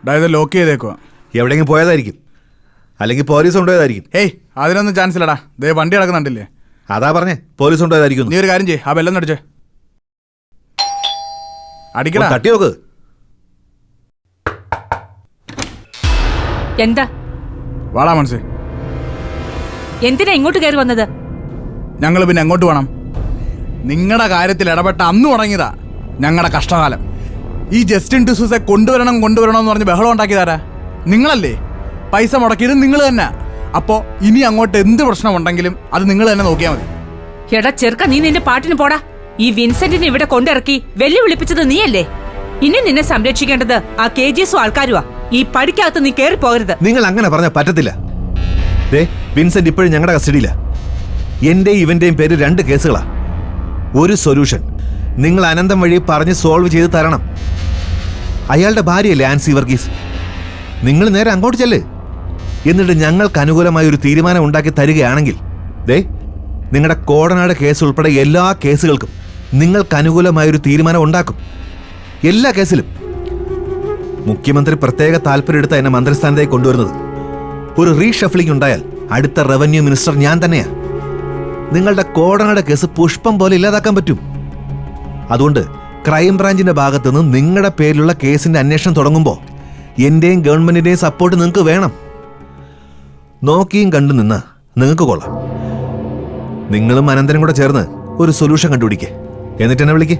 അതായത് ലോക്ക് ചെയ്തേക്കുക. എവിടെയെങ്കിലും പോയതായിരിക്കും, അല്ലെങ്കിൽ പോലീസ് കൊണ്ടുപോയതായിരിക്കും. ഏയ് അതിനൊന്നും ചാൻസ് ഇല്ലടാ. ദേ വണ്ടി കിടക്കുന്നുണ്ടില്ലേ? അതാ പറഞ്ഞേ, പോലീസ് കൊണ്ടുപോയതായിരിക്കും. നീ ഒരു കാര്യം ചെയ്യ്, ആ ബെല്ലൊന്നും അടിച്ചേ. അടിക്കടാ. തട്ടി നോക്ക്. എന്താ? വാടാ മനസ്സേ. എന്തിനാ ഇങ്ങോട്ട് കയറി വന്നത്? ഞങ്ങൾ പിന്നെ എങ്ങോട്ട് വേണം? നിങ്ങളുടെ കാര്യത്തിൽ ഇടപെട്ട അന്ന് തുടങ്ങിയതാ ഞങ്ങളുടെ കഷ്ടകാലം. ഈ ജസ്റ്റിൻ ഡിസൂസെ കൊണ്ടുവരണം എന്ന് പറഞ്ഞ് ബഹളം ഉണ്ടാക്കിയതാരാ? നിങ്ങളല്ലേ? പൈസ മുടക്കിയത് നിങ്ങൾ തന്നെ. അപ്പോൾ ഇനി അങ്ങോട്ട് എന്ത് പ്രശ്നമുണ്ടെങ്കിലും അത് നിങ്ങൾ തന്നെ നോക്കിയാൽ മതി. എടാ ചെറുക്ക, നീ നിന്റെ പാട്ടിന് പോടാ. ഈ വിൻസെന്റിനെ ഇവിടെ കൊണ്ടിറക്കി വെല്ലുവിളിപ്പിച്ചത് നീയല്ലേ? ഇനി നിന്നെ സംരക്ഷിക്കേണ്ടത് ആ KGS ആൾക്കാരുവാ. ഈ പടിക്കകത്ത് നീ കേറി പോകരുത്. നിങ്ങൾ അങ്ങനെ പറഞ്ഞാൽ പറ്റത്തില്ല. വിൻസെന്റ് ഇപ്പോഴും ഞങ്ങളുടെ കസ്റ്റഡിയില്ല. എന്റെയും ഇവന്റെയും പേര് 2 കേസുകളാ. ഒരു സൊല്യൂഷൻ നിങ്ങൾ അനന്തം വഴി പറഞ്ഞ് സോൾവ് ചെയ്ത് തരണം. അയാളുടെ ഭാര്യയല്ലേ ആൻസി വർഗീസ്? നിങ്ങൾ നേരെ അങ്ങോട്ട് ചെല്ല്. എന്നിട്ട് ഞങ്ങൾക്ക് അനുകൂലമായ ഒരു തീരുമാനം ഉണ്ടാക്കി തരികയാണെങ്കിൽ നിങ്ങളുടെ കോടനാട് കേസ് ഉൾപ്പെടെ എല്ലാ കേസുകൾക്കും നിങ്ങൾക്ക് അനുകൂലമായൊരു തീരുമാനം ഉണ്ടാക്കും. എല്ലാ കേസിലും. മുഖ്യമന്ത്രി പ്രത്യേക താല്പര്യമെടുത്ത എന്നെ മന്ത്രിസ്ഥാനത്തേക്ക് കൊണ്ടുവരുന്നത്. ഒരു റീഷഫ്ലിംഗ് ഉണ്ടായാൽ അടുത്ത റവന്യൂ മിനിസ്റ്റർ ഞാൻ തന്നെയാ. നിങ്ങളുടെ കോടനാട് കേസ് പുഷ്പം പോലെ ഇല്ലാതാക്കാൻ പറ്റും. അതുകൊണ്ട് ക്രൈംബ്രാഞ്ചിന്റെ ഭാഗത്തുനിന്ന് നിങ്ങളുടെ പേരിലുള്ള കേസിന്റെ അന്വേഷണം തുടങ്ങുമ്പോൾ എന്റെയും ഗവൺമെന്റിന്റെയും സപ്പോർട്ട് നിങ്ങൾക്ക് വേണം. നോക്കിയും കണ്ടു നിന്നാ നിങ്ങൾക്ക് കൊള്ളാം. നിങ്ങളും അനന്തനും കൂടെ ചേർന്ന് ഒരു സൊല്യൂഷൻ കണ്ടുപിടിക്കേ. എന്നിട്ട് എന്നെ വിളിക്കേ.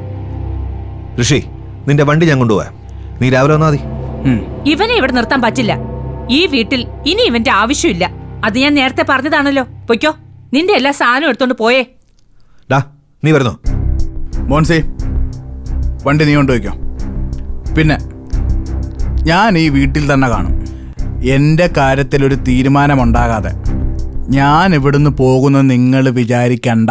ഋഷി, നിന്റെ വണ്ടി ഞാൻ കൊണ്ടുപോവാം. നീ രാവിലെ വന്നാൽ മതി. ഇവനെ ഇവിടെ നിർത്താൻ പറ്റില്ല. ഈ വീട്ടിൽ ഇനി ഇവന്റെ ആവശ്യമില്ല. അത് ഞാൻ നേരത്തെ പറഞ്ഞതാണല്ലോ. പൊയ്ക്കോ, നിന്റെ എല്ലാ സാധനവും എടുത്തോണ്ട് പോയേ. നീ വരുന്നോ? മോൻസി, വണ്ടി നീ കൊണ്ടുപോയിക്കോ. പിന്നെ ഞാൻ ഈ വീട്ടിൽ തന്നെ കാണും. എൻ്റെ കാര്യത്തിലൊരു തീരുമാനമുണ്ടാകാതെ ഞാൻ ഇവിടുന്ന് പോകുന്നത് നിങ്ങൾ വിചാരിക്കണ്ട.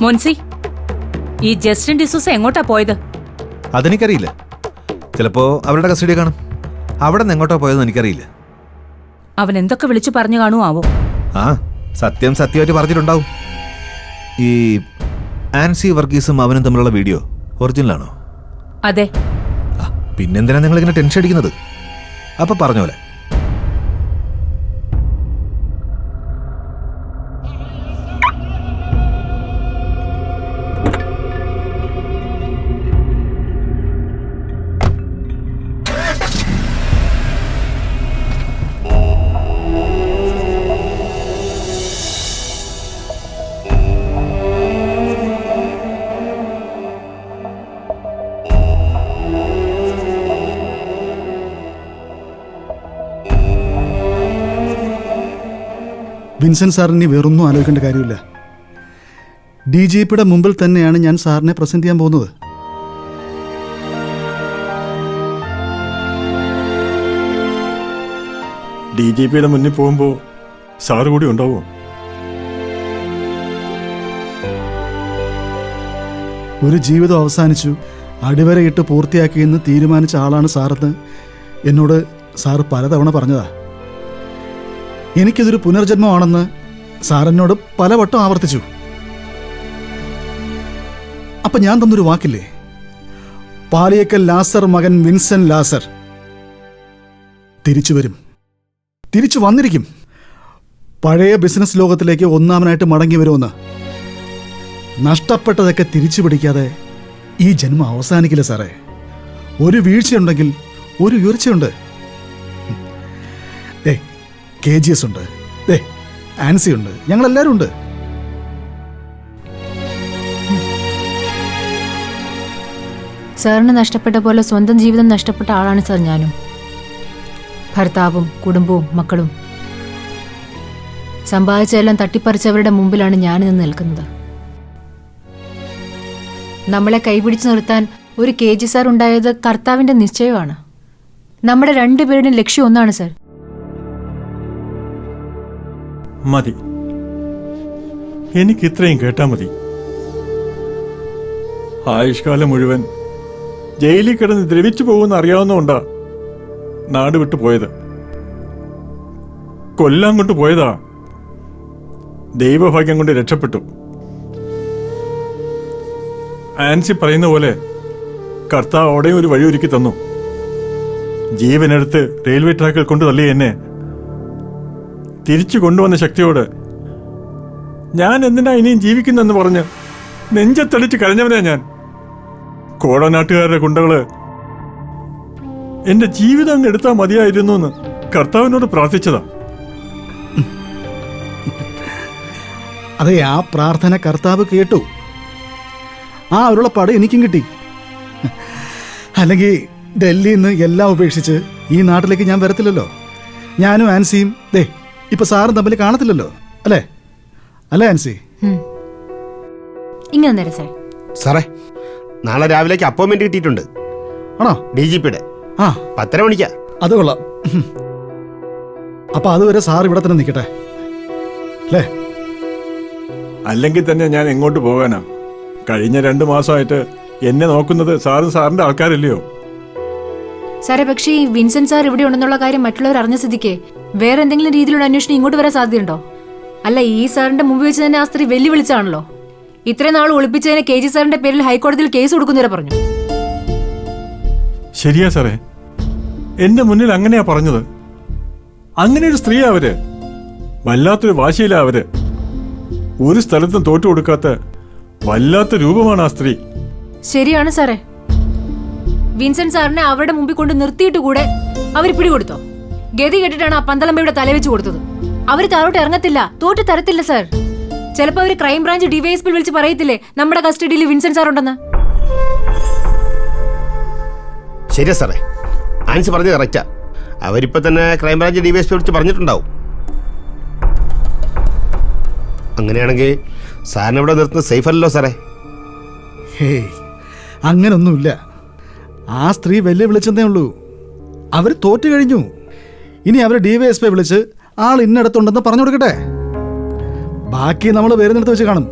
മോൻസി, ഈ ജസ്റ്റിൻ ഡിസൂസ എങ്ങോട്ടാ പോയത്? അതെനിക്കറിയില്ല. ചിലപ്പോ അവരുടെ കസ്റ്റഡി കാണും. അവിടെ നിന്ന് എങ്ങോട്ടാ പോയതെന്ന് എനിക്കറിയില്ല. അവൻ എന്തൊക്കെ വിളിച്ചു പറഞ്ഞു കാണുമാവോ? സത്യമായിട്ട് പറഞ്ഞിട്ടുണ്ടാവും. ഈ ആൻസി വർഗീസും അവനും തമ്മിലുള്ള വീഡിയോ ഒറിജിനലാണോ? അതെ. പിന്നെന്തിനാ നിങ്ങൾ ഇങ്ങനെ ടെൻഷൻ അടിക്കുന്നത്? അപ്പൊ പറഞ്ഞ പോലെ വിൻസെന്റ് സാറിന് വേറൊന്നും ആലോചിക്കേണ്ട കാര്യമില്ല. DGPയുടെ മുമ്പിൽ തന്നെയാണ് ഞാൻ സാറിനെ പ്രസന്റ് ചെയ്യാൻ പോകുന്നത്. DGPയുടെ മുന്നിൽ പോകുമ്പോൾ സാറ് കൂടി ഉണ്ടാവുമോ? ഒരു ജീവിതം അവസാനിച്ചു, അടിവരയിട്ട് പൂർത്തിയാക്കിയെന്ന് തീരുമാനിച്ച ആളാണ് സാറെന്ന് എന്നോട് സാറ് പലതവണ പറഞ്ഞതാ. എനിക്കിതൊരു പുനർജന്മമാണെന്ന് സാറെന്നോട് പലവട്ടം ആവർത്തിച്ചു. അപ്പം ഞാൻ തന്നൊരു വാക്കില്ലേ, പാലിയേക്കൽ ലാസർ മകൻ വിൻസെന്റ് ലാസർ തിരിച്ചു വരും, തിരിച്ചു വന്നിരിക്കും. പഴയ ബിസിനസ് ലോകത്തിലേക്ക് ഒന്നാമനായിട്ട് മടങ്ങി വരുമെന്ന്. നഷ്ടപ്പെട്ടതൊക്കെ തിരിച്ചു പിടിക്കാതെ ഈ ജന്മം അവസാനിക്കില്ല സാറേ. ഒരു വീഴ്ചയുണ്ടെങ്കിൽ ഒരു ഉയർച്ചയുണ്ട്. KGS ഉണ്ട്, ആൻസി ഉണ്ട്, ഞങ്ങളെല്ലാവരും ഉണ്ട്. സാറിന് നഷ്ടപ്പെട്ട പോലെ സ്വന്തം ജീവിതം നഷ്ടപ്പെട്ട ആളാണ് സാർ ഞാനും. ഭർത്താവും കുടുംബവും മക്കളും സമ്പാദിച്ചെല്ലാം തട്ടിപ്പറിച്ചവരുടെ മുമ്പിലാണ് ഞാനിന്ന് നിൽക്കുന്നത്. നമ്മളെ കൈപിടിച്ചു നിർത്താൻ ഒരു KG സാർ ഉണ്ടായത് കർത്താവിന്റെ നിശ്ചയമാണ്. നമ്മുടെ രണ്ടുപേരുടെയും ലക്ഷ്യം ഒന്നാണ് സാർ. മതി, എനിക്ക് ഇത്രയും കേട്ടാ മതി. ആയുഷ്കാലം മുഴുവൻ ജയിലിൽ കിടന്ന് ദ്രവിച്ചു പോകുന്ന അറിയാവുന്നതുകൊണ്ടാ നാട് വിട്ടു പോയത്. കൊല്ലാൻ കൊണ്ട് പോയതാ. ദൈവഭാഗ്യം കൊണ്ട് രക്ഷപ്പെട്ടു. ആൻസി പറയുന്ന പോലെ കർത്താവ് അവിടെയും ഒരു വഴി ഒരുക്കി തന്നു. ജീവനെടുത്ത് റെയിൽവേ ട്രാക്കിൽ കൊണ്ടു തള്ളിയ എന്നെ തിരിച്ചു കൊണ്ടുവന്ന ശക്തിയോട് ഞാൻ എന്തിനാ ഇനിയും ജീവിക്കുന്നെന്ന് പറഞ്ഞ് നെഞ്ചത്തടിച്ച് കരഞ്ഞവനാ ഞാൻ. കോടനാട്ടുകാരുടെ ഗുണ്ടകള് എന്റെ ജീവിതം അങ്ങ് എടുത്താൽ മതിയായിരുന്നു എന്ന് കർത്താവിനോട് പ്രാർത്ഥിച്ചതാ. അതെ, ആ പ്രാർത്ഥന കർത്താവ് കേട്ടു. ആ ഉരുളപ്പാട് എനിക്കും കിട്ടി. അല്ലെങ്കിൽ ഡൽഹിയിൽ നിന്ന് എല്ലാം ഉപേക്ഷിച്ച് ഈ നാട്ടിലേക്ക് ഞാൻ വരത്തില്ലല്ലോ. ഞാനും ആൻസിയും ഇപ്പൊ സാറും തമ്മിൽ കാണത്തില്ലല്ലോ, അല്ലേ? അല്ലേ ആൻസി? ഇങ്ങനെ നേരെ സാർ. സാറേ, നാളെ രാവിലേക്ക് അപ്പോയിന്റ്മെന്റ് കിട്ടിയിട്ടുണ്ട്. ആണോ? DGPയുടെ ആ, 10:30 മണിക്കാ. അത് കൊള്ളാം. അപ്പൊ അതുവരെ സാർ ഇവിടെ തന്നെ നിൽക്കട്ടെ, അല്ലേ? അല്ലെങ്കിൽ തന്നെ ഞാൻ എങ്ങോട്ട് പോകാനാ? കഴിഞ്ഞ 2 മാസമായിട്ട് എന്നെ നോക്കുന്നത് സാറും സാറിന്റെ ആൾക്കാരില്ലയോ? സാറേ, പക്ഷേ ഈ വിൻസെന്റ് സാർ ഇവിടെ ഉണ്ടെന്നുള്ള കാര്യം മറ്റുള്ളവർ അറിഞ്ഞ സ്ഥിതിക്ക് വേറെ എന്തെങ്കിലും രീതിയിലുള്ള അന്വേഷണം ഇങ്ങോട്ട് വരാൻ സാധ്യതയുണ്ടോ? അല്ല, ഈ സാറിന്റെ മുമ്പിൽ വെച്ച് തന്നെ ആ സ്ത്രീ വെല്ലുവിളിച്ചാണല്ലോ. ഇത്രയും നാൾ ഒളിപ്പിച്ചതിന് KG സാറിന്റെ പേരിൽ ഹൈക്കോടതിയിൽ കേസ് കൊടുക്കുന്നവരെ പറഞ്ഞു. ശരിയാ സാറേ, എന്റെ മുന്നിൽ അങ്ങനെയാ പറഞ്ഞത്. അങ്ങനെ ഒരു സ്ത്രീയാ അവര്. വല്ലാത്തൊരു വാശിയിലാ അവര്. ഒരു സ്ഥലത്തും തോറ്റു കൊടുക്കാത്ത വല്ലാത്ത രൂപമാണ് ആ സ്ത്രീ. ശരിയാണ് സാറേ. വിൻസെന്റ് സാറിനെ അവരുടെ മുമ്പിൽ കൊണ്ട് നിർത്തിയിട്ട് കൂടെ അവർ പിടികൊടുത്തോ? ഗതി കെട്ടിട്ടാണ് ആ പന്തളമ്പയുടെ തലവെച്ച് കൊടുത്തത്. അവര് താഴോട്ട് ഇറങ്ങത്തില്ല, തോറ്റ് തരത്തില്ല സാർ. ചിലപ്പോ അവര് ക്രൈംബ്രാഞ്ച് DYSP വിളിച്ച് പറയത്തില്ലേ നമ്മുടെ കസ്റ്റഡിയിൽ വിൻസെന്റ് സാർ ഉണ്ടെന്ന്? ശരിയാ സാറേ, ആൻസി പറഞ്ഞത് കറക്റ്റാ. അവരിപ്പോ തന്നെ ക്രൈംബ്രാഞ്ച് DYSP വിളിച്ച് പറഞ്ഞിട്ടുണ്ടാവും. അങ്ങനെയാണെങ്കിൽ സാറിനെ ഇവിടെ നിർത്തുന്നത് സേഫ് അല്ലല്ലോ സാറേ. ഹേയ്, അങ്ങനൊന്നുമില്ല. ആ സ്ത്രീ വെല്ലുവിളിച്ചെന്നേ ഉള്ളൂ. അവർ തോറ്റു കഴിഞ്ഞു. ഇനി അവർ DYSP വിളിച്ച് ആൾ ഇന്നടത്തുണ്ടെന്ന് പറഞ്ഞു കൊടുക്കട്ടെ. ബാക്കി നമ്മൾ വരുന്നിടത്ത് വെച്ച് കാണും.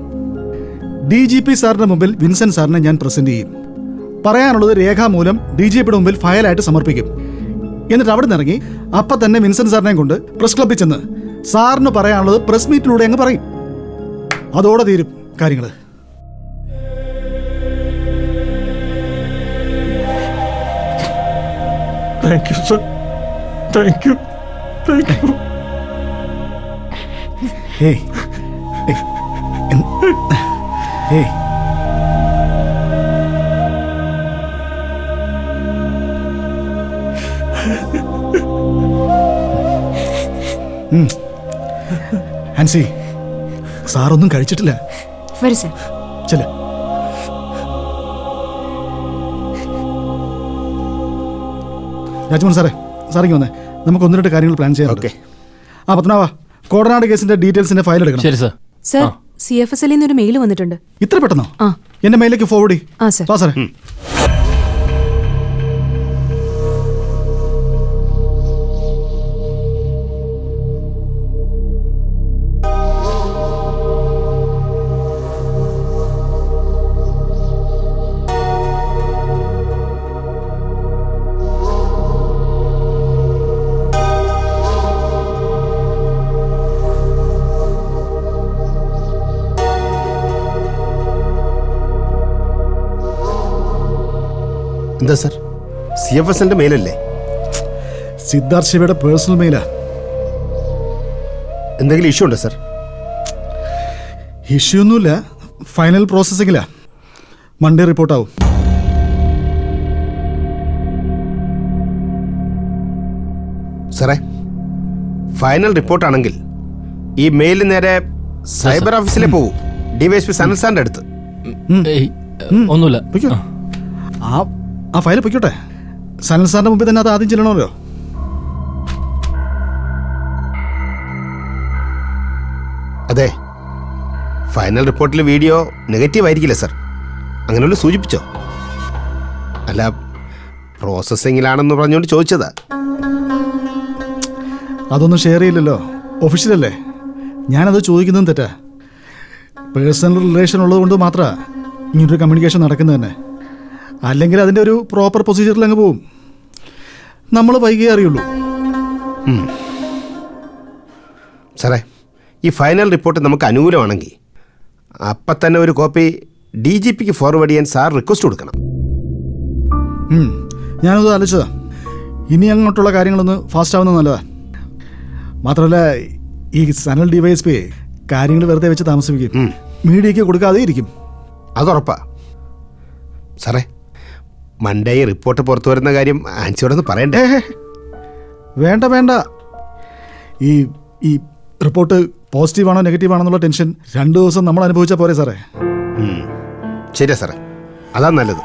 DGP സാറിന്റെ മുമ്പിൽ വിൻസെന്റ് സാറിനെ ഞാൻ പ്രസന്റ് ചെയ്യും. പറയാനുള്ളത് രേഖാമൂലം DGPയുടെ മുമ്പിൽ ഫയലായിട്ട് സമർപ്പിക്കും. എന്നിട്ട് അവിടെ നിന്ന് ഇറങ്ങി അപ്പം തന്നെ വിൻസെന്റ് സാറിനെയും കൊണ്ട് പ്രസ് ക്ലബ്ബിൽ ചെന്ന് സാറിന് പറയാനുള്ളത് പ്രസ് മീറ്റിലൂടെ അങ്ങ് പറയും. അതോടെ തീരും കാര്യങ്ങൾ. Thank you sir, thank you, thank you. ഹേയ്, ഹേയ്, ആൻസി, സാറൊന്നും കഴിച്ചിട്ടില്ല. വരൂ സാർ. ചെല്. രാജ്മോഹൻ സാറേ, സാറിങ്ങി വന്നേ. നമുക്ക് 1-2 കാര്യങ്ങൾ പ്ലാൻ ചെയ്യാം. ഓക്കെ. ആ പത്മനാഭ, കോടനാട് കേസിന്റെ ഡീറ്റെയിൽസിന്റെ ഫയൽ എടുക്കണം. ശരി സാർ. സർ, CFSL ഒരു മെയിൽ വന്നിട്ടുണ്ട്. ഇത്ര പെട്ടെന്നോ? ആ. എന്റെ മെയിലേക്ക് ഫോർവേഡ് ചെയ്യ്. ആ സർ. വാ സാറേ. എന്താ സാർ, CFSന്റെ മെയിലല്ലേ? സിദ്ധാർത്ഥ് ശിവയുടെ പേഴ്സണൽ മെയിലാ. എന്തെങ്കിലും ഇഷ്യൂ ഉണ്ടോ സാർ? ഇഷ്യൂ ഒന്നുമില്ല. ഫൈനൽ പ്രോസസ്സിങ്ങിലാ. മൺഡേ റിപ്പോർട്ടാവും. സാറേ, ഫൈനൽ റിപ്പോർട്ടാണെങ്കിൽ ഈ മെയിൽ നേരെ സൈബർ ഓഫീസിലെ പോകൂ. DYSP സനൽ സാറിന്റെ അടുത്ത്. ഏയ്, ഒന്നുമില്ല. പൊയ്ക്കോ. ആ ഫയൽ പൊയ്ക്കോട്ടെ. സനൽ സാറിന്റെ മുമ്പിൽ തന്നെ അത് ആദ്യം ചെല്ലണമല്ലോ. അതെ, ഫൈനൽ റിപ്പോർട്ടിൽ വീഡിയോ നെഗറ്റീവ് ആയിരിക്കില്ല സാർ? അങ്ങനെയുള്ള സൂചിപ്പിച്ചോ? അല്ല, പ്രോസസ്സിങ്ങിലാണെന്ന് പറഞ്ഞുകൊണ്ട് ചോദിച്ചതാ. അതൊന്നും ഷെയർ ചെയ്യില്ലല്ലോ, ഒഫീഷ്യലല്ലേ. ഞാനത് ചോദിക്കുന്നതും തെറ്റാ. പേഴ്സണൽ റിലേഷൻ ഉള്ളത് കൊണ്ട് മാത്രമാണ് ഇങ്ങനൊരു കമ്മ്യൂണിക്കേഷൻ നടക്കുന്നത് തന്നെ. അല്ലെങ്കിൽ അതിൻ്റെ ഒരു പ്രോപ്പർ പ്രൊസീജിയറിൽ അങ്ങ് പോവും. നമ്മൾ വൈകിയേ അറിയുള്ളൂ. സാറേ, ഈ ഫൈനൽ റിപ്പോർട്ട് നമുക്ക് അനുകൂലമാണെങ്കിൽ അപ്പം തന്നെ ഒരു കോപ്പി DGPക്ക് ഫോർവേഡ് ചെയ്യാൻ സാർ റിക്വസ്റ്റ് കൊടുക്കണം. ഞാനത് ആലോചിച്ചതാ. ഇനി അങ്ങോട്ടുള്ള കാര്യങ്ങളൊന്ന് ഫാസ്റ്റ് ആവുന്നത് നല്ലതാ. മാത്രമല്ല ഈ സനൽ DYSP കാര്യങ്ങൾ വെറുതെ വെച്ച് താമസിപ്പിക്കും, മീഡിയയ്ക്ക് കൊടുക്കാതെ ഇരിക്കും. അതുറപ്പാ സാറേ. മൺഡേ റിപ്പോർട്ട് പുറത്തു വരുന്ന കാര്യം ആൻസിയോടൊന്ന് പറയണ്ടേ? വേണ്ട വേണ്ട. ഈ ഈ റിപ്പോർട്ട് പോസിറ്റീവാണോ നെഗറ്റീവാണോ എന്നുള്ള ടെൻഷൻ 2 ദിവസം നമ്മൾ അനുഭവിച്ചാൽ പോരെ സാറേ. ശരിയാ സാറേ, അതാ നല്ലത്.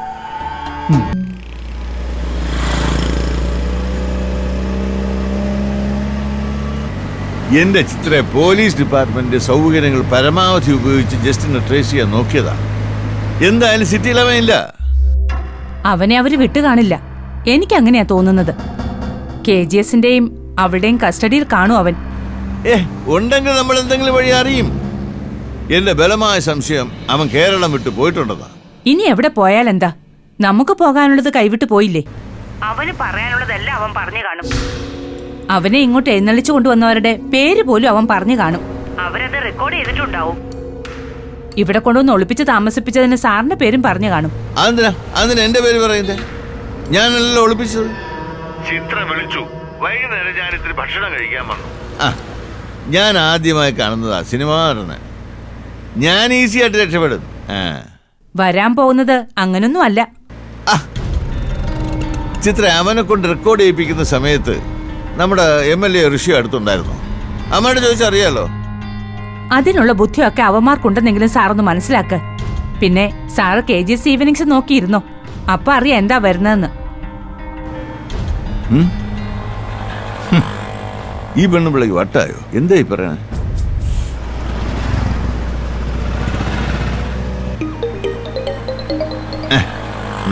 എന്റെ ചിത്ര പോലീസ് ഡിപ്പാർട്ട്മെന്റ് സൗകര്യങ്ങൾ പരമാവധി ഉപയോഗിച്ച് ജസ്റ്റിനെ ട്രേസ് ചെയ്യാൻ നോക്കിയതാ. എന്തായാലും സിറ്റിയിൽ അവൻ ഇല്ല. അവനെ അവര് വിട്ടു കാണില്ല. എനിക്ക് അങ്ങനെയാ തോന്നുന്നത്. KGSന്റെയും അവളുടെയും കസ്റ്റഡിയിൽ കാണും അവൻ. ഉണ്ടെങ്കിൽ നമ്മൾ എന്തെങ്കിലും വഴി അറിയും. എന്റെ ബലമായ സംശയം അവൻ കേരളം വിട്ടു പോയിട്ടുണ്ടെന്നാ. ഇനി എവിടെ പോയാലെന്താ, നമുക്ക് പോകാനുള്ളത് കൈവിട്ടു പോയില്ലേ? അവന് പറയാനുള്ളതെല്ലാം അവൻ പറഞ്ഞു കാണും. അവനെ ഇങ്ങോട്ട് എഴുന്നള്ളിച്ചു കൊണ്ടുവന്നവരുടെ പേര് പോലും അവൻ പറഞ്ഞു കാണും. അവരത് റെക്കോർഡ് ചെയ്തിട്ടുണ്ടാവും. ഇവിടെ കൊണ്ടുവന്ന് ഒളിപ്പിച്ച് താമസിപ്പിച്ചതിന് സാറിന്റെ പേരും പറഞ്ഞു കാണും. അതിന് എന്റെ പേര് പറയുന്നേ? ഞാനല്ലോ ഒളിപ്പിച്ചത്. ചിത്ര വിളിച്ചു, വൈകുന്നേരം ഞാൻ ഇത്തിരി ഭക്ഷണം കഴിക്കാൻ വന്നു. ഞാൻ ആദ്യമായി കാണുന്നതാ സിനിമ നടന്ന്. ഞാൻ ഈസി ആയിട്ട് രക്ഷപ്പെടും. വരാൻ പോകുന്നത് അങ്ങനൊന്നും അല്ല. ചിത്ര അവനെ കൊണ്ട് റെക്കോർഡ് ചെയ്യിപ്പിക്കുന്ന സമയത്ത് നമ്മുടെ MLA ഋഷി അടുത്തുണ്ടായിരുന്നു. അമ്മയോട് ചോദിച്ചറിയാലോ. അതിനുള്ള ബുദ്ധിയൊക്കെ അവന്മാർക്കുണ്ടെന്നെങ്കിലും സാറൊന്ന് മനസ്സിലാക്ക്. പിന്നെ സാറ് KGS ഈവനിങ്സ് നോക്കിയിരുന്നോ? അപ്പൊ അറിയാം എന്താ വരുന്നതെന്ന്. ഈ പെണ്ണുപിള്ളക്ക് വട്ടായോ? എന്തായി പറയണേ?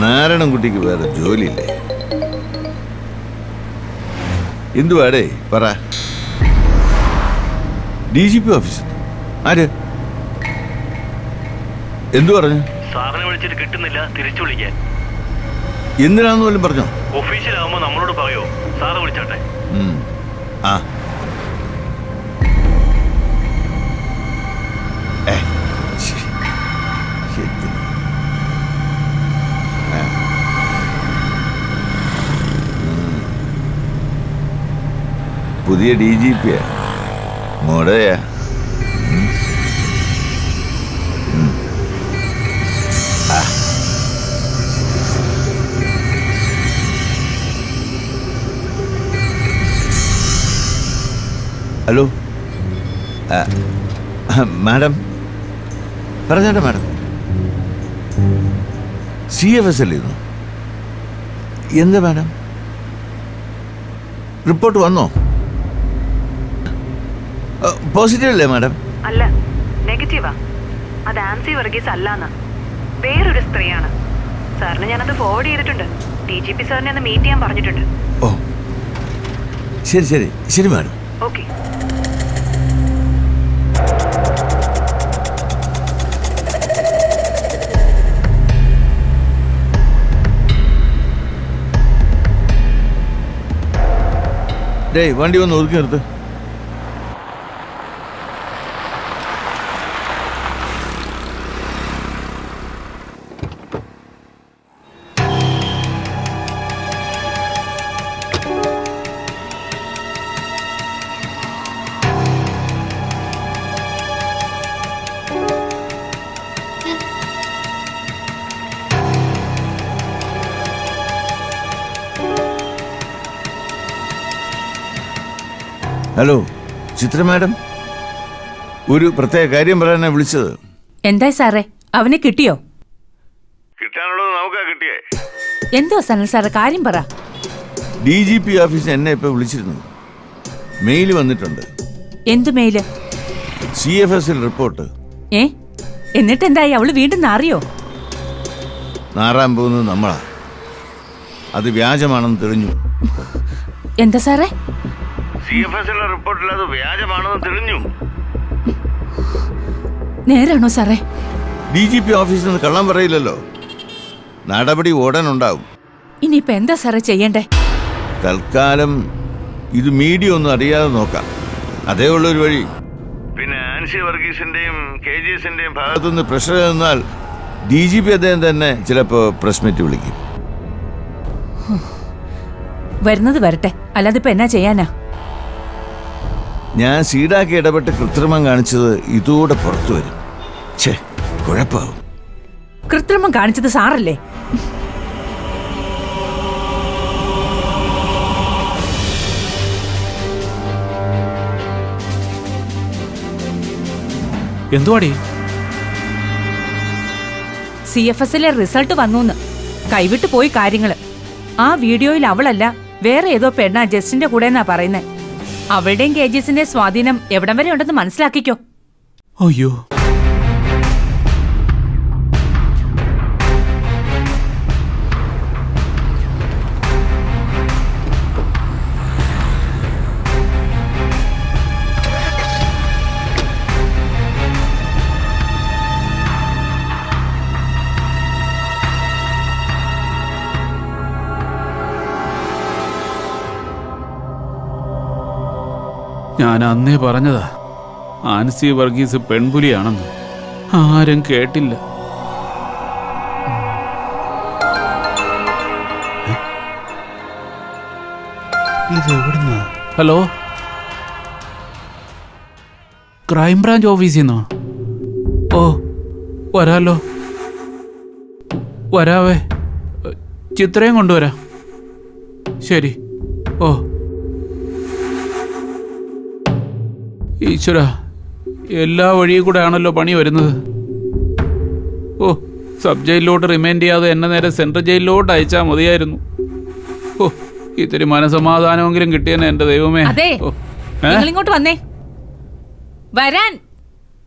നാരായണൻകുട്ടിക്ക് വേറെ ജോലിയില്ലേ? എന്തുവാടേ പറ. DGP ഓഫീസ് ആര്? എന്തു പറഞ്ഞു? സാറിനെ വിളിച്ചിട്ട് കിട്ടുന്നില്ല, തിരിച്ചു വിളിക്കാൻ. എന്തിനാന്ന് പോലും പറഞ്ഞോ? ഒഫീഷ്യലാവുമ്പോ നമ്മളോട് പറയോ? സാറ് വിളിച്ചോട്ടെ. ആ പുതിയ DGP മോഡയാ. ഹലോ മാഡം, പറഞ്ഞേട്ടെ മാഡം. CFS അല്ലേന്നു? എന്താ മാഡം, റിപ്പോർട്ട് വന്നോ? പോസിറ്റീവ് അല്ലേ മാഡം? അല്ല, നെഗറ്റീവാ. അത് ആൻസി വർഗീസ് അല്ലാന്ന്, വേറൊരു സ്ത്രീയാണ്. സാറിന് ഞാനത് ഫോർവേഡ് ചെയ്തിട്ടുണ്ട്. DGP സാറിനെ ഒന്ന് മീറ്റ് ചെയ്യാൻ പറഞ്ഞിട്ടുണ്ട്. ഓ ശരി ശരി ശരി മാഡം. ഓക്കെ. ഡേയ് വണ്ടി വന്ന് ഒതുക്കി നിർത്ത്. ഹലോ ചിത്ര മാഡം, ഒരു പ്രത്യേക കാര്യം പറയാനാണ് വിളിച്ചത്. എന്തായി സാറേ, അവനെ കിട്ടിയോ? കിട്ടാനുള്ളത് നമുക്കാ കിട്ടിയേ. എന്തോ സനൽ സാറ്, കാര്യം പറ. DGP ഓഫീസിൽ എന്നെ ഇപ്പൊ വിളിച്ചിരുന്നു. മെയിൽ വന്നിട്ടുണ്ട്. എന്തു മെയില്? CFS report. എന്നിട്ട് എന്തായി? അവള് വീണ്ടും നാറിയോ? നാറാൻ പോകുന്നത് നമ്മളാ. അത് വ്യാജമാണെന്ന് തെളിഞ്ഞു. എന്താ സാറേ? CFS റിപ്പോർട്ടിൽ അത് വ്യാജമാണെന്ന് തെളിഞ്ഞു. നേരാണോ സാറേ? DGP ഓഫീസിൽ നിന്ന് കള്ളം പറയില്ലല്ലോ. നടപടി ഉടൻ ഉണ്ടാവും. ഇനിയിപ്പോ എന്താ സാറേ ചെയ്യണ്ടേ? തൽക്കാലം ഇത് മീഡിയ ഒന്നും അറിയാതെ നോക്കാം. അതേ ഉള്ളൊരു വഴി. പിന്നെ ആൻസി വർഗീസിന്റെയും KGSന്റെയും ഭാഗത്തുനിന്ന് പ്രഷർ നിന്നാൽ DGP അദ്ദേഹം തന്നെ ചിലപ്പോൾ പ്രസ് മീറ്റ് വിളിക്കും. വരുന്നത് വരട്ടെ, അല്ലാതെ ഇപ്പൊ എന്നാ ചെയ്യാനാ? ഞാൻ സീഡാക്കി ഇടപെട്ട് കൃത്രിമം കാണിച്ചത് ഇതോടെ പുറത്തു വരും. ഛേ, കുഴപ്പാവും. കൃത്രിമം കാണിച്ചത് സാറല്ലേ? എന്തുവാടി? CFSലെ റിസൾട്ട് വന്നൂന്ന്. കൈവിട്ട് പോയി കാര്യങ്ങള്. ആ വീഡിയോയിൽ അവളല്ല, വേറെ ഏതോ പെണ്ണാ ജസ്റ്റിന്റെ കൂടെ എന്നാ പറയുന്നേ. അവളുടെയും KGSന്റെ സ്വാധീനം എവിടം വരെ ഉണ്ടെന്ന് മനസ്സിലാക്കിക്കോ. അയ്യോ, ഞാൻ അന്നേ പറഞ്ഞതാ ആൻസി വർഗീസ് പെൺപുലിയാണെന്ന്. ആരും കേട്ടില്ല. ഹലോ, ക്രൈംബ്രാഞ്ച് ഓഫീസിൽ നിന്നോ? ഓ, വരാലോ, വരാവേ. ചിത്രയും കൊണ്ടുവരാം. ശരി. ഓ ഈശ്വര, എല്ലാ വഴിയും കൂടെ ആണല്ലോ പണി വരുന്നത്. ഓ, സബ് ജയിലിലോട്ട് റിമൈൻഡ് ചെയ്യാതെ എന്നെ നേരെ സെൻട്രൽ ജയിലിലോട്ട് അയച്ചാൽ മതിയായിരുന്നു. ഓ, ഇത്തിരി മനസമാധാനമെങ്കിലും കിട്ടിയെന്നെ എൻ്റെ ദൈവമേ. ഇങ്ങോട്ട് വന്നേ. വരാൻ.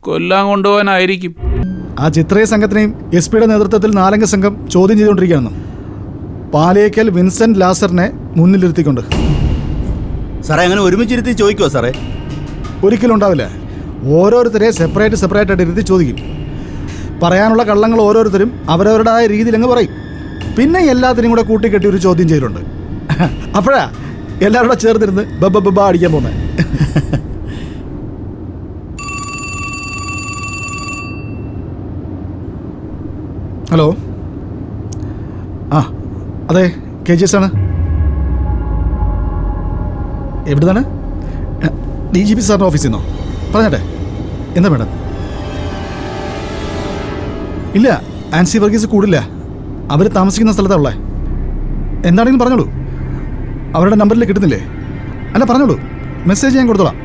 കൊല്ലാൻ കൊണ്ടുപോകാനായിരിക്കും. ആ ചിത്രയ സംഘത്തിനെയും SP നേതൃത്വത്തിൽ 4 സംഘം ചോദ്യം ചെയ്തുകൊണ്ടിരിക്കുകയാണെന്നും പാലേക്കൽ വിൻസെന്റ് ലാസറിനെ മുന്നിലിരുത്തിക്കൊണ്ട്. സാറേ, അങ്ങനെ ഒരുമിച്ചിരുത്തി ചോദിക്കുമോ സാറേ? ഒരിക്കലും ഉണ്ടാവില്ല. ഓരോരുത്തരെ സെപ്പറേറ്റ് ആയിട്ട് ഇരുത്തി ചോദിക്കും. പറയാനുള്ള കള്ളങ്ങൾ ഓരോരുത്തരും അവരവരുടേതായ രീതിയിൽ അങ്ങ് പറയും. പിന്നെ എല്ലാത്തിനും കൂടെ കൂട്ടിക്കെട്ടി ഒരു ചോദ്യം ചെയ്തിട്ടുണ്ട്. അപ്പോഴാ എല്ലാവരുടെ ചേർന്നിരുന്ന് ബബ്ബ അടിക്കാൻ പോകുന്നത്. ഹലോ, ആ അതെ, KGS ആണ്. എവിടുന്നാണ്? DGP സാറിൻ്റെ ഓഫീസിൽ നിന്നോ? പറഞ്ഞട്ടെ, എന്താ മേഡം? ഇല്ല, ആൻസി വർഗീസ് കൂടില്ല. അവർ താമസിക്കുന്ന സ്ഥലത്താണ് ഉള്ളത്. എന്താണെങ്കിലും പറഞ്ഞോളൂ. അവരുടെ നമ്പറിൽ കിട്ടുന്നില്ലേ? അല്ല, പറഞ്ഞോളൂ, മെസ്സേജ് ഞാൻ കൊടുത്തോളാം.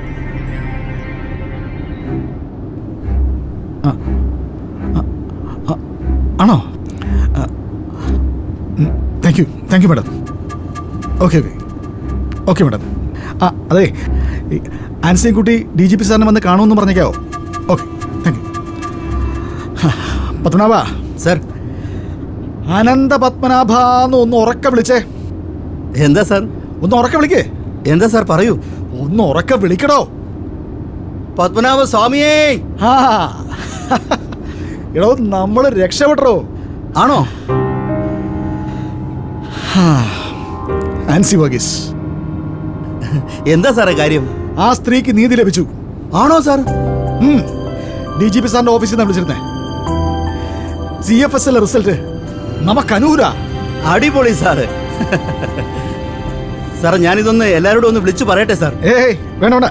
ആണോ? Thank you madam. Okay madam. ആ അതെ, ആൻസിയും കുട്ടി DGP സാറിനെ വന്ന് കാണുമെന്ന് പറഞ്ഞേക്കാവോ? Okay, thank you. Padmanabha sir. Anantha പത്മനാഭന്ന് ഒന്ന് ഉറക്കെ വിളിച്ചേ. എന്താ സാർ? ഒന്ന് ഉറക്കെ വിളിക്കേ. എന്താ സാർ, പറയൂ. ഒന്ന് ഉറക്കെ വിളിക്കടോ. പത്മനാഭ സ്വാമിയേ. ആ എടോ, നമ്മൾ രക്ഷപ്പെട്ടോ. ആണോ? ആൻസി വർഗീസ്. എന്താ സാറേ കാര്യം? ആ സ്ത്രീക്ക് നീതി ലഭിച്ചു. ആണോ സാർ? DGP സാറിന്റെ ഓഫീസിൽ നിന്ന് വിളിച്ചിരുന്നേ. CFSL result നമുക്കനൂരാ. അടിപൊളി സാറ്. സാറേ, ഞാനിതൊന്ന് എല്ലാവരോടും ഒന്ന് വിളിച്ചു പറയട്ടെ സാർ. ഏയ് വേണ്ട,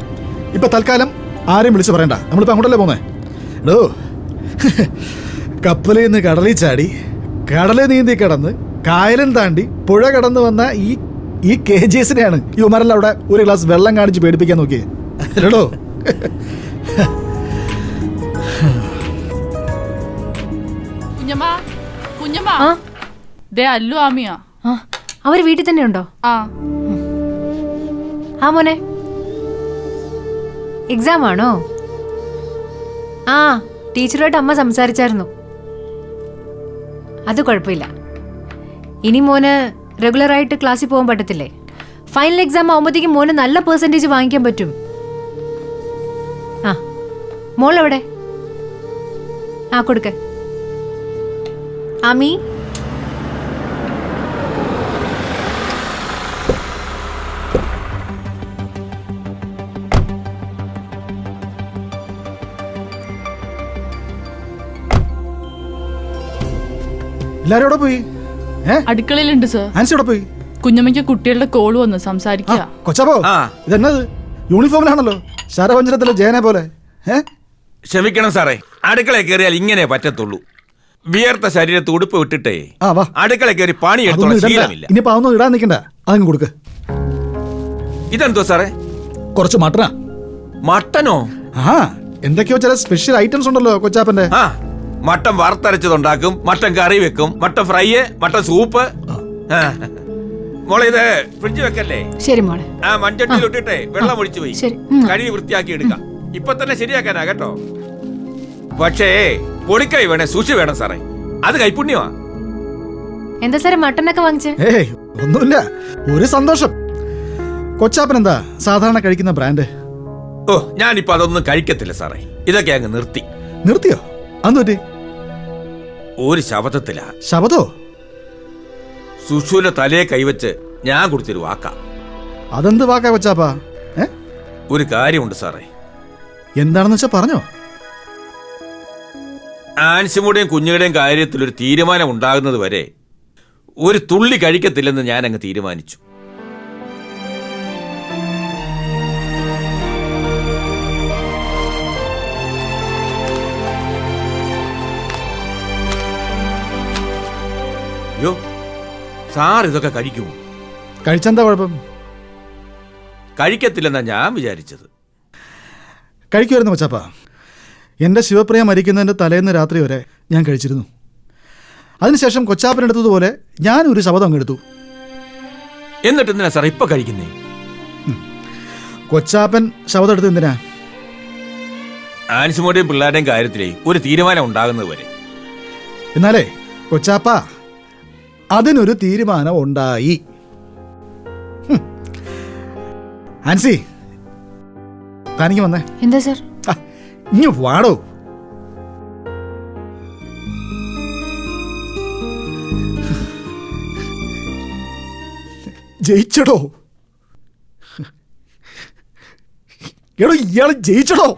ഇപ്പൊ തൽക്കാലം ആരെയും വിളിച്ചു പറയണ്ട. നമ്മളിപ്പോ അങ്ങോട്ടല്ലേ പോന്നേ. എടോ, കപ്പലിൽ നിന്ന് കടലിൽ ചാടി, കടലിൽ നീന്തി കിടന്ന്, കായലും താണ്ടി പുഴ കടന്നു വന്ന ഈ KGSനെയാണ് ഇവന്മാരെല്ലാം അവിടെ ഒരു ഗ്ലാസ് വെള്ളം കാണിച്ച് പേടിപ്പിക്കാൻ നോക്കിയേ. എടോ, അവര് വീട്ടിൽ തന്നെ ഉണ്ടോ? ആ മോനെ, എക്സാം ആണോ? ആ, ടീച്ചറുമായിട്ട് അമ്മ സംസാരിച്ചായിരുന്നു. അത് കുഴപ്പമില്ല. ഇനി മോന് റെഗുലറായിട്ട് ക്ലാസ്സിൽ പോകാൻ പറ്റത്തില്ലേ? ഫൈനൽ എക്സാം ആവുമ്പോഴത്തേക്കും മോന് നല്ല പെർസെൻറ്റേജ് വാങ്ങിക്കാൻ പറ്റും. ആ, മോളെവിടെ? ആ, കൊടുക്ക. ആമി, എല്ലാരും എവിടെ പോയി? അടുക്കളയിലുണ്ട് സർ. ആൻസി എവിടെ പോയി? കുഞ്ഞമ്മയ്ക്ക് കുട്ടികളുടെ കോള് വന്ന് സംസാരിക്കുക. കൊച്ചാപ്പോ ഇതെന്നത് യൂണിഫോമിലാണല്ലോ, ശരവഞ്ചനത്തിലെ ജയനെ പോലെ. ക്ഷമിക്കണം സാറേ, അടുക്കള കയറിയാൽ ഇങ്ങനെ പറ്റത്തുള്ളൂ. വിയർത്ത ശരീരത്ത് ഉടുപ്പ് വിട്ടിട്ടേ അടുക്കള കയറി പണിയെടുത്തോളം ശീലമില്ല. ഇനിയിപ്പോ അതൊന്നും ഇടാൻ നിൽക്കണ്ട, അതങ്ങ് കൊടുക്ക്. ഇതെന്തോ സാറേ? കുറച്ച് മട്ടനാ. മട്ടനോ? എന്തൊക്കെയോ ചില സ്പെഷ്യൽ ഐറ്റംസ് ഉണ്ടല്ലോ കൊച്ചാപ്പന്റെ. മട്ടൻ വറുത്തരച്ചതുണ്ടാക്കും, മട്ടൻ കറി വെക്കും, മട്ടൻ ഫ്രൈ, മട്ടൻ സൂപ്പ്. മോളെ ഇത് ഫ്രിഡ്ജ് വെക്കല്ലേ? ശരി മോളെ. മൺചട്ടിയിൽ ഇട്ടിട്ടേ വെള്ളം ഒഴിച്ചു പോയി ശരി. കഴുകി വൃത്തിയാക്കി എടുക്കാം. ഇപ്പൊ തന്നെ ശരിയാക്കാനാ കേട്ടോ. പക്ഷേ പൊടിക്കൈ വേണേ സൂക്ഷി വേണം സാറേ, അത് കൈപുണ്യമാ. എന്താ സാറേ മട്ടനൊക്കെ വാങ്ങിച്ചേ? ഏയ് ഒന്നുമില്ല, ഒരു സന്തോഷം. കൊച്ചാപ്പൻ എന്താ സാധാരണ കഴിക്കുന്ന ബ്രാൻഡ്? ഓ, ഞാനിപ്പോ അതൊന്നും കഴിക്കത്തില്ല സാറേ, ഇതൊക്കെ അങ്ങ് നിർത്തി. നിർത്തിയോ? അന്ന് ഒരു ശബദത്തിലാ. ശബദോ? സുഷുവിന്റെ തലയെ കൈവച്ച് ഞാൻ കൊടുത്തൊരു വാക്കാ. അതെന്ത് വാക്കാ കൊച്ചാപ്പാ? ഒരു കാര്യമുണ്ട് സാറേ. എന്താണെന്ന് വെച്ചാ പറഞ്ഞോ. ആൻസിമുടെയും കുഞ്ഞുങ്ങളുടെയും കാര്യത്തിൽ ഒരു തീരുമാനം ഉണ്ടാകുന്നത് വരെ ഒരു തുള്ളി കഴിക്കത്തില്ലെന്ന് ഞാൻ അങ്ങ് തീരുമാനിച്ചു. യോ, സാർ ഇതൊക്കെ കഴിക്കുമോ? കഴിച്ചെന്താ കുഴപ്പം? കഴിക്കത്തില്ലെന്നാ ഞാൻ വിചാരിച്ചത്. കഴിക്കുമായിരുന്നു കൊച്ചാപ്പാ. എൻ്റെ ശിവപ്രിയ മരിക്കുന്നതിൻ്റെ തലേന്ന് രാത്രി വരെ ഞാൻ കഴിച്ചിരുന്നു. അതിനുശേഷം കൊച്ചാപ്പനെടുത്തതുപോലെ ഞാൻ ഒരു ശബദം അങ്ങെടുത്തു. എന്നിട്ട് എന്തിനാ സാർ ഇപ്പൊ കഴിക്കുന്നേ? കൊച്ചാപ്പൻ ശബദം എടുത്ത് എന്തിനാ? ആൻസിമോടെയും പിള്ളേരുടെയും കാര്യത്തിലേ ഒരു തീരുമാനം ഉണ്ടാകുന്നത് വരെ. എന്നാലേ കൊച്ചാപ്പ, അതിനൊരു തീരുമാനം ഉണ്ടായി. ആൻസി, താനിക്ക് വന്നേ. എന്താ സാർ? ഇനി വാടോ. ജയിച്ചടോ. എടോ, ഇയാള് ജയിച്ചടോ.